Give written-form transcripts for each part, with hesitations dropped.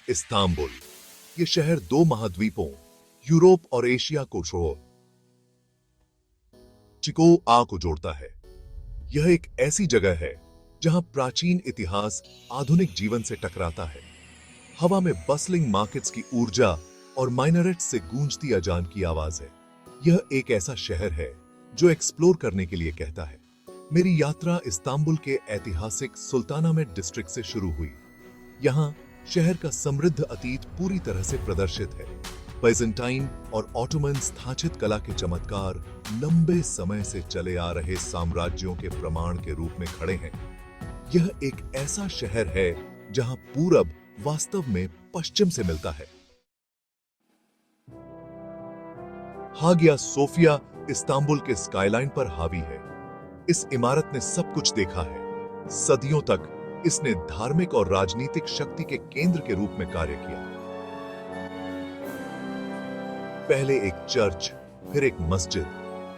Istanbul. ये शहर दो महाद्वीपों यूरोप और एशिया को चिको को जोड़ता है। यह एक ऐसी जगह है जहां प्राचीन इतिहास आधुनिक जीवन से टकराता है। हवा में बसलिंग मार्केट्स की ऊर्जा और माइनरेट्स से गूंजती अजान की आवाज है। यह एक ऐसा शहर है जो एक्सप्लोर करने के लिए कहता है। मेरी यात्रा इस्तांबुल के ऐतिहासिक सुल्तानामेट डिस्ट्रिक्ट से शुरू हुई। यहाँ शहर का समृद्ध अतीत पूरी तरह से प्रदर्शित है। बाइजेंटाइन और ऑटोमन स्थापित कला के चमत्कार लंबे समय से चले आ रहे साम्राज्यों के प्रमाण के रूप में खड़े हैं। यह एक ऐसा शहर है जहां पूरब वास्तव में पश्चिम से मिलता है। हागिया सोफिया इस्तांबुल के स्काईलाइन पर हावी है। इस इमारत ने सब कुछ देखा है। सदियों तक इसने धार्मिक और राजनीतिक शक्ति के केंद्र के रूप में कार्य किया। पहले एक चर्च, फिर एक मस्जिद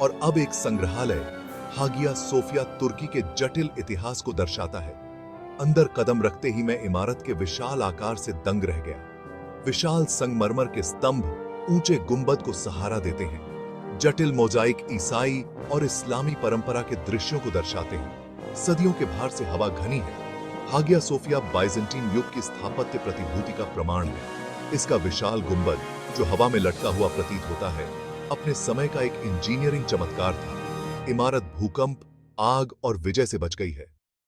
और अब एक संग्रहालय हागिया सोफिया तुर्की के जटिल इतिहास को दर्शाता है। अंदर कदम रखते ही मैं इमारत के विशाल आकार से दंग रह गया। विशाल संगमरमर के स्तंभ ऊंचे गुंबद को सहारा देते हैं। जटिल मोजाइक ईसाई और इस्लामी परंपरा के दृश्यों को दर्शाते हैं। सदियों के भार से हवा घनी है। हागिया सोफिया बाइजेंटीन युग की स्थापत्य प्रतिभूति का प्रमाण है। इसका विशाल गुंबद जो हवा में लटका हुआ प्रतीत होता है, अपने समय का एक इंजीनियरिंग चमत्कार था। इमारत भूकंप, आग और विजय से बच गई है।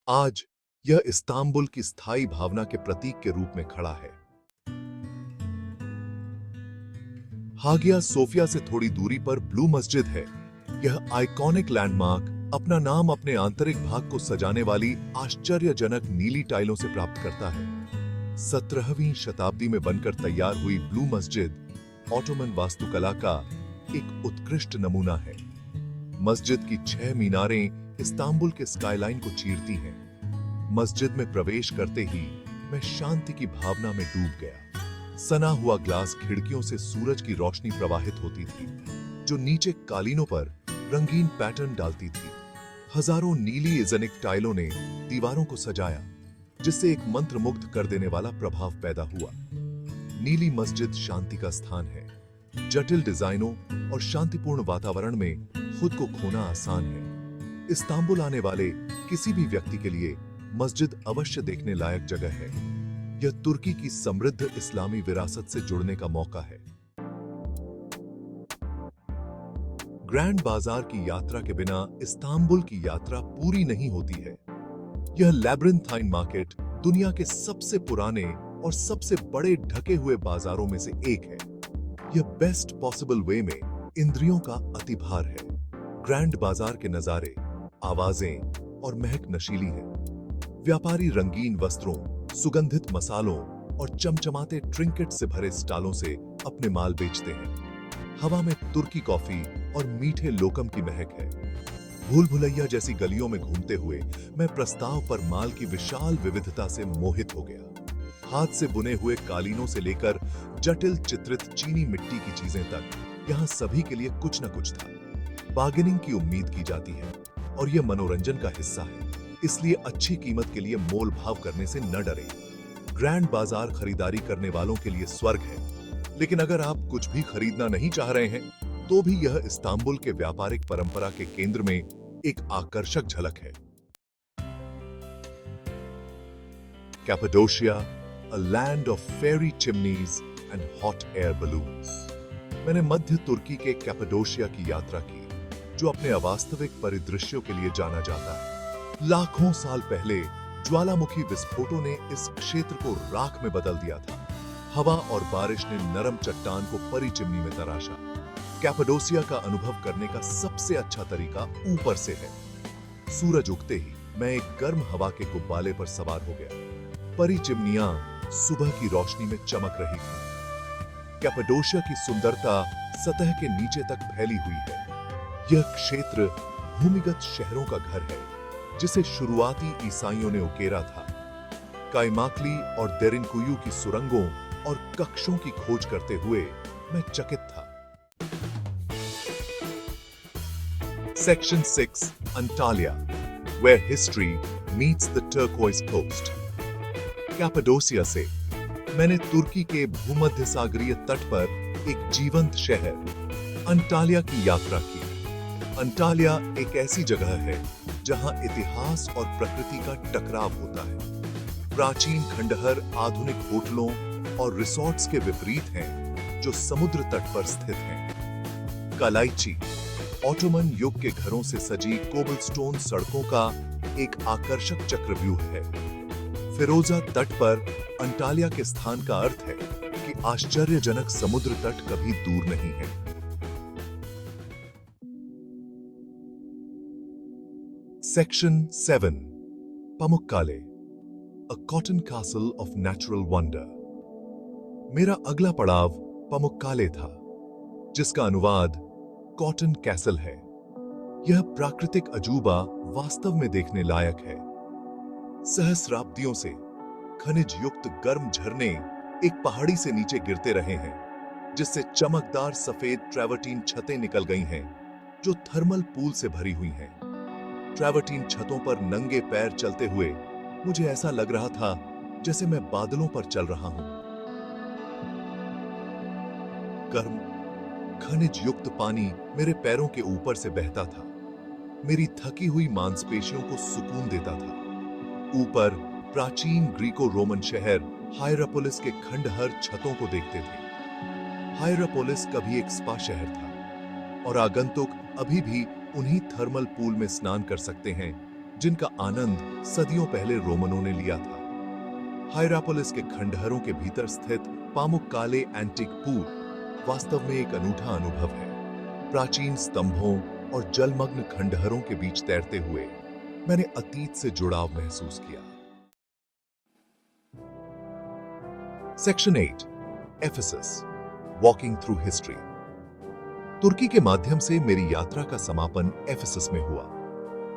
आज यह इस्तांबुल की स्थायी भावना के प्रतीक के रूप में खड़ा है। हागिया सोफिया से थोड़ी दूरी पर ब्लू मस्जिद है। यह आइकॉनिक लैंडमार्क अपना नाम अपने आंतरिक भाग को सजाने वाली आश्चर्यजनक नीली टाइलों से प्राप्त करता है। 17वीं शताब्दी में बनकर तैयार हुई ब्लू मस्जिद ऑटोमन वास्तुकला का एक उत्कृष्ट नमूना है। मस्जिद की 6 मीनारें इस्तांबुल के स्काईलाइन को चीरती हैं। मस्जिद में प्रवेश करते ही मैं शांति की भावना में डूब गया। सना हुआ ग्लास खिड़कियों से सूरज की रोशनी प्रवाहित होती थी, जो नीचे कालीनों पर रंगीन पैटर्न डालती थी। हजारों नीली इज़ेनिक टाइलों ने दीवारों को सजाया, जिससे एक मंत्रमुग्ध कर देने वाला प्रभाव पैदा हुआ। नीली मस्जिद शांति का स्थान है। जटिल डिजाइनों और शांतिपूर्ण वातावरण में खुद को खोना आसान है। इस्तांबुल आने वाले किसी भी व्यक्ति के लिए मस्जिद अवश्य देखने लायक जगह है। यह तुर्की की समृद्ध इस्लामी विरासत से जुड़ने का मौका है। ग्रैंड बाजार की यात्रा के बिना इस्तांबुल की यात्रा पूरी नहीं होती है। यह लैब्रिंथाइन मार्केट दुनिया के सबसे पुराने और सबसे बड़े ढके हुए बाजारों में से एक है। यह बेस्ट पॉसिबल वे में इंद्रियों का अतिभार है। ग्रैंड बाजार के नजारे, आवाजें और महक नशीली है। व्यापारी रंगीन वस्त्रों, सुगंधित मसालों और चमचमाते ट्रिंकेट से भरे स्टॉलों से अपने माल बेचते हैं। हवा में तुर्की कॉफी और मीठे लोकम की महक है। भूल भुलैया जैसी गलियों में घूमते हुए मैं प्रस्ताव पर माल की विशाल विविधता से मोहित हो गया। हाथ से बुने हुए कालीनों से लेकर जटिल चित्रित चीनी मिट्टी की चीजें तक, यहाँ सभी के लिए कुछ न कुछ था। बार्गेनिंग की उम्मीद की जाती है और यह मनोरंजन का हिस्सा है, इसलिए अच्छी कीमत के लिए मोल भाव करने से न डरें। ग्रैंड बाजार खरीदारी करने वालों के लिए स्वर्ग है, लेकिन अगर आप कुछ भी खरीदना नहीं चाह रहे हैं, तो भी यह इस्तांबुल के व्यापारिक परंपरा के केंद्र में एक आकर्षक झलक है। कैपाडोशिया, a land of fairy chimneys and hot air balloons। मैंने मध्य तुर्की के कैपाडोशिया की यात्रा की, जो अपने अवास्तविक परिदृश्यों के लिए जाना जाता है। लाखों साल पहले ज्वालामुखी विस्फोटों ने इस क्षेत्र को राख में बदल दिया था। हवा और बारिश ने नरम चट्टान को परी चिमनी में तराशा। कैपाडोसिया का अनुभव करने का सबसे अच्छा तरीका ऊपर से है। सूरज उगते ही मैं एक गर्म हवा के गुब्बाले पर सवार हो गया। परी चिमनियां सुबह की रोशनी में चमक रही थी। कैपाडोशिया की सुंदरता सतह के नीचे तक फैली हुई है। यह क्षेत्र भूमिगत शहरों का घर है, जिसे शुरुआती ईसाइयों ने उकेरा था। काइमाक्ली और देरिनकुयू की सुरंगों और कक्षों की खोज करते हुए मैं चकित था। Section 6, Antalya, where history meets the turquoise coast। Cappadocia से मैंने तुर्की के भूमध्य सागरीय तट पर एक जीवंत शहर अंटालिया की यात्रा की। अंटालिया एक ऐसी जगह है जहां इतिहास और प्रकृति का टकराव होता है। प्राचीन खंडहर आधुनिक होटलों और रिसोर्ट्स के विपरीत हैं, जो समुद्र तट पर स्थित हैं। कालाइची ऑटोमन युग के घरों से सजी कोबलस्टोन सड़कों का एक आकर्षक चक्रव्यूह है। फिरोजा तट पर अंटालिया के स्थान का अर्थ है कि आश्चर्यजनक समुद्र तट कभी दूर नहीं है। Section 7 पमुक्काले, A cotton castle of natural wonder। मेरा अगला पड़ाव पमुक्काले था, जिसका अनुवाद कॉटन कैसल है। यह प्राकृतिक अजूबा वास्तव में देखने लायक है। सहस्राब्दियों से खनिज युक्त गर्म झरने एक पहाड़ी से नीचे गिरते रहे हैं, जिससे चमकदार सफेद ट्रैवर्टीन छतें निकल गई हैं, जो थर्मल पूल से भरी हुई हैं। ट्रैवर्टीन छतों पर नंगे पैर चलते हुए मुझे ऐसा लग रहा था जैसे मैं बादलों पर चल रहा हूं। गर्म खनिज युक्त पानी मेरे पैरों के ऊपर से बहता था, मेरी थकी हुई मांसपेशियों को सुकून देता था। ऊपर प्राचीन ग्रीको रोमन शहर हायरापोलिस के खंडहर छतों को देखते थे। हायरापोलिस कभी एक स्पा शहर था और आगंतुक अभी भी उन्हीं थर्मल पूल में स्नान कर सकते हैं जिनका आनंद सदियों पहले रोमनों ने लिया था। हायरापोलिस के खंडहरों के भीतर स्थित पामुक्काले एंटीक पूल वास्तव में एक अनूठा अनुभव है। प्राचीन स्तंभों और जलमग्न खंडहरों के बीच तैरते हुए मैंने अतीत से जुड़ाव महसूस किया। Section 8 Ephesus, walking through history. तुर्की के माध्यम से मेरी यात्रा का समापन एफेसस में हुआ,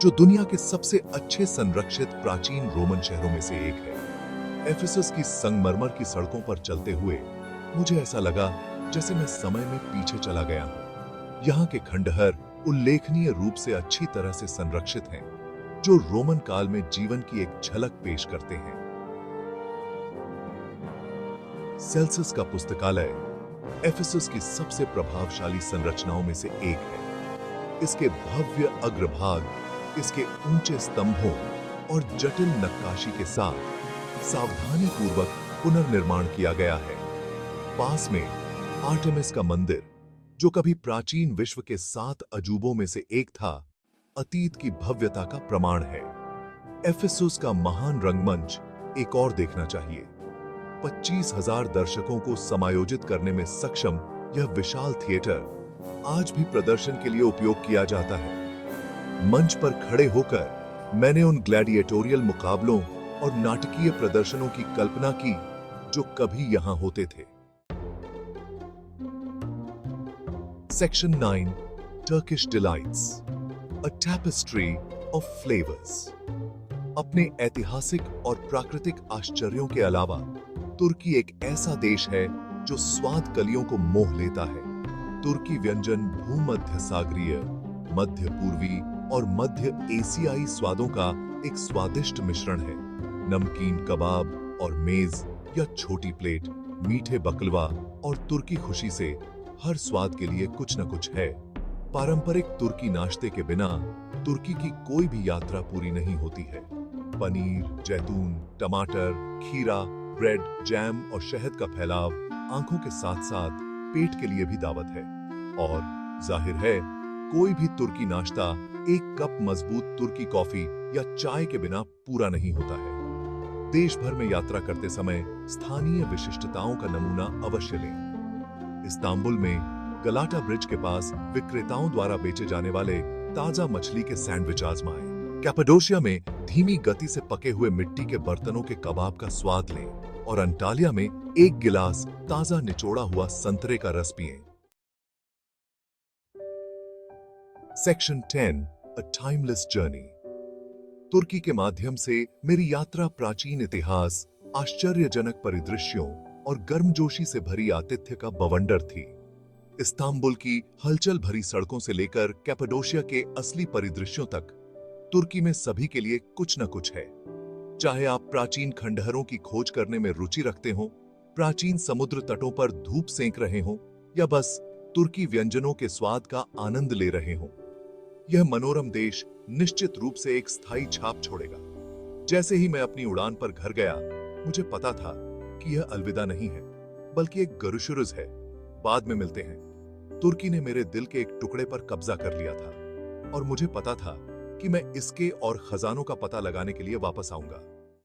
जो दुनिया के सबसे अच्छे संरक्षित प्राचीन रोमन शहरों में से एक है। एफेसस की संगमरमर की सड़कों पर चलते हुए मुझे ऐसा लगा जैसे मैं समय में पीछे चला गया हूं। यहाँ के खंडहर उल्लेखनीय रूप से अच्छी तरह से संरक्षित हैं, जो रोमन काल में जीवन की एक झलक पेश करते हैं। सेल्सियस का पुस्तकालय एफेसस की सबसे प्रभावशाली संरचनाओं में से एक है। इसके भव्य अग्रभाग, इसके ऊंचे स्तंभों और जटिल नक्काशी के साथ सावधानी पूर्वक पुनर्निर्माण किया गया है। पास में आर्टेमिस का मंदिर, जो कभी प्राचीन विश्व के 7 अजूबों में से एक था, अतीत की भव्यता का प्रमाण है। एफेसस का महान रंगमंच एक और देखना चाहिए। 25,000 दर्शकों को समायोजित करने में सक्षम यह विशाल थिएटर आज भी प्रदर्शन के लिए उपयोग किया जाता है। मंच पर खड़े होकर मैंने उन ग्लैडिएटोरियल मुकाबलों और नाटकीय प्रदर्शनों की कल्पना की जो कभी यहां होते थे। Section 9 Turkish delights, a tapestry of flavours. अपने ऐतिहासिक और प्राकृतिक आश्चर्यों के अलावा तुर्की एक ऐसा देश है जो स्वाद कलियों को मोह लेता है। तुर्की व्यंजन भूमध्य सागरीय, मध्य पूर्वी और मध्य एशियाई स्वादों का एक स्वादिष्ट मिश्रण है। नमकीन कबाब और मेज या छोटी प्लेट, मीठे बकलवा और तुर्की खुशी से हर स्वाद के लिए कुछ न कुछ है। पारंपरिक तुर्की नाश्ते के बिना तुर्की की कोई भी यात्रा पूरी नहीं होती है। पनीर, जैतून, टमाटर, खीरा, ब्रेड, जैम और शहद का फैलाव आंखों के साथ साथ पेट के लिए भी दावत है। और जाहिर है, कोई भी तुर्की नाश्ता एक कप मजबूत तुर्की कॉफी या चाय के बिना पूरा नहीं होता है। देश भर में यात्रा करते समय स्थानीय विशिष्टताओं का नमूना अवश्य लें। इस्तांबुल में गलाटा ब्रिज के पास विक्रेताओं द्वारा बेचे जाने वाले ताजा मछली के सैंडविच आजमाएं। कैपाडोशिया में धीमी गति से पके हुए मिट्टी के बर्तनों के कबाब का स्वाद लें और अंटालिया में एक गिलास ताजा निचोड़ा हुआ संतरे का रस पिएं। Section 10 a timeless journey. तुर्की के माध्यम से मेरी यात्रा प्राचीन इतिहास, आश्चर्यजनक परिदृश्यों और गर्मजोशी से भरी आतिथ्य का बवंडर थी। इस्तांबुल की हलचल भरी सड़कों से लेकर कैपाडोशिया के असली परिदृश्यों तक तुर्की में सभी के लिए कुछ न कुछ है। चाहे आप प्राचीन खंडहरों की खोज करने में रुचि रखते हो प्राचीन समुद्र तटों पर धूप सेंक रहे हों या बस तुर्की व्यंजनों के स्वाद का आनंद ले रहे हों, यह मनोरम देश निश्चित रूप से एक स्थायी छाप छोड़ेगा। जैसे ही मैं अपनी उड़ान पर घर गया, मुझे पता था कि यह अलविदा नहीं है, बल्कि एक गरुशुरुज है। बाद में मिलते हैं। तुर्की ने मेरे दिल के एक टुकड़े पर कब्जा कर लिया था और मुझे पता था कि मैं इसके और खजानों का पता लगाने के लिए वापस आऊंगा।